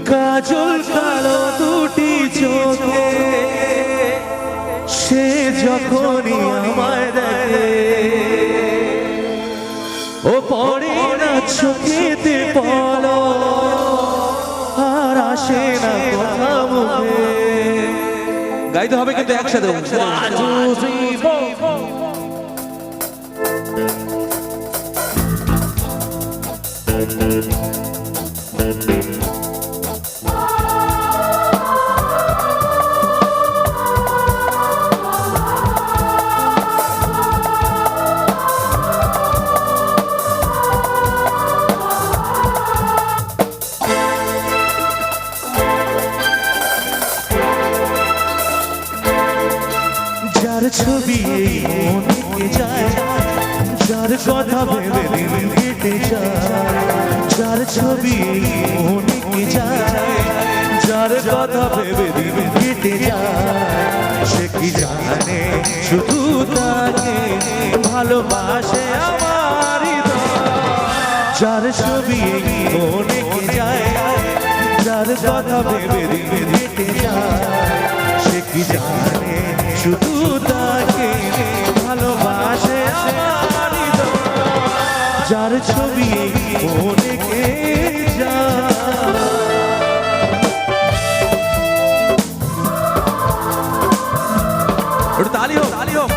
কাজল কালো দুটি চোখে সে যখনই আমায় দেখে ও পড়ে না চোখেতে পলক আর আসে না কথা মুখে। গাইতে হবে কিন্তু একসাথে। যার ছবি মনে যায়, যার কথা ভেবে দিন কেটে যায়, যার ছবি মনে যায়, যার কথা ভেবে দিন কেটে যায়, সে কি জানে শুধু তাকে ভালোবাসে আমার হৃদয়। যার ছবি মনে যায়, যার কথা ভেবে দিন কেটে যায়, সে কি জানে শুধু তাকে ভালোবাসে আমার হৃদয়। যার ছবি মনে কে যায়। ওটা তালি হোক, তালি হোক।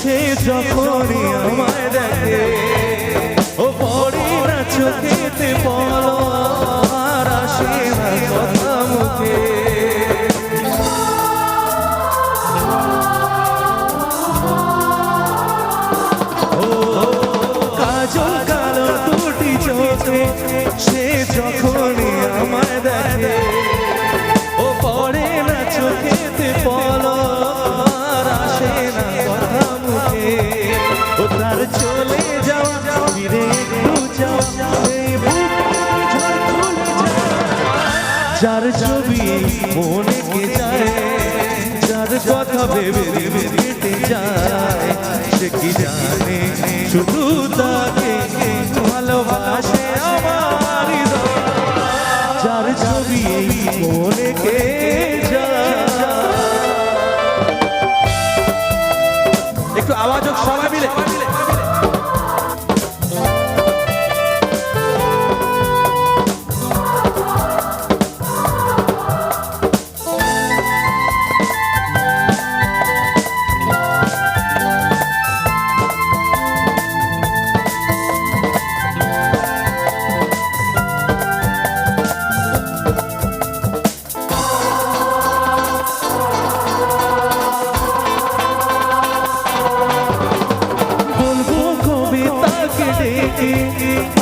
সে যখনই আমায় দেখে ও পড়ে না চোখেতে পলক আর আসে না কথা মুখে। ও কাজল কালো দুটি চোখে সে যখনই আমায় দেখে ও পড়ে না চোখেতে পলক আসে না কথা মুখে। ও তার চলে যাও ফিরে একটু যাও, এই বুক ঝড় তুলে যায়। যার ছবি মনে কে যায়, যার কথা ভেবে ভেবে কেটে যায়, সে কি জানে শুধু তাকে ভালোবাসে আমার হৃদয়। যার ছবি মনে কে যায়। একটু আওয়াজ হোক সবাই মিলে।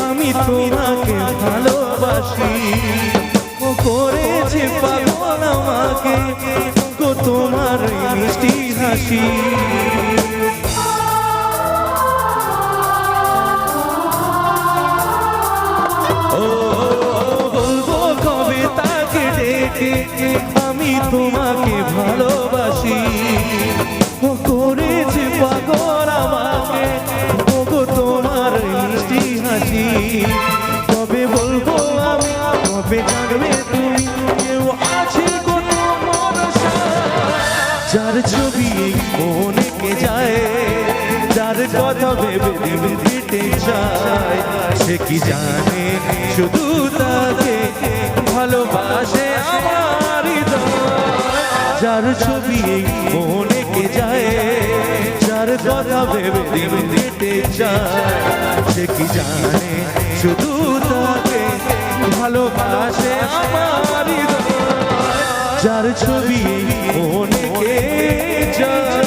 আমি তোমাকে ভালোবাসি, ও করেছে পাগল আমাকে গো তোমার মিষ্টি হাসি। ও বলবো কবে তাকে ডেকে আমি তোমাকে ভালোবাসি, ও করেছে পাগল আমাকে গো তোমার মিষ্টি হাসি। কবে বলবো আমি, কবে জাগবে তুমি, কেউ আছে গো তোমার সাথে। যার ছবি মনে কে যায়, যার কথা ভেবে ভেবে কেটে যায়, সে কি জানে শুধু তাকে ভালোবাসে আমার হৃদয়। যার ছবি মনে কে যায়, যার কথা ভেবে ভেবে কেটে যায়, সে কি জানে শুধু তাকে ভালোবাসে আমার হৃদয়। যার ছবি মনে কে যায়।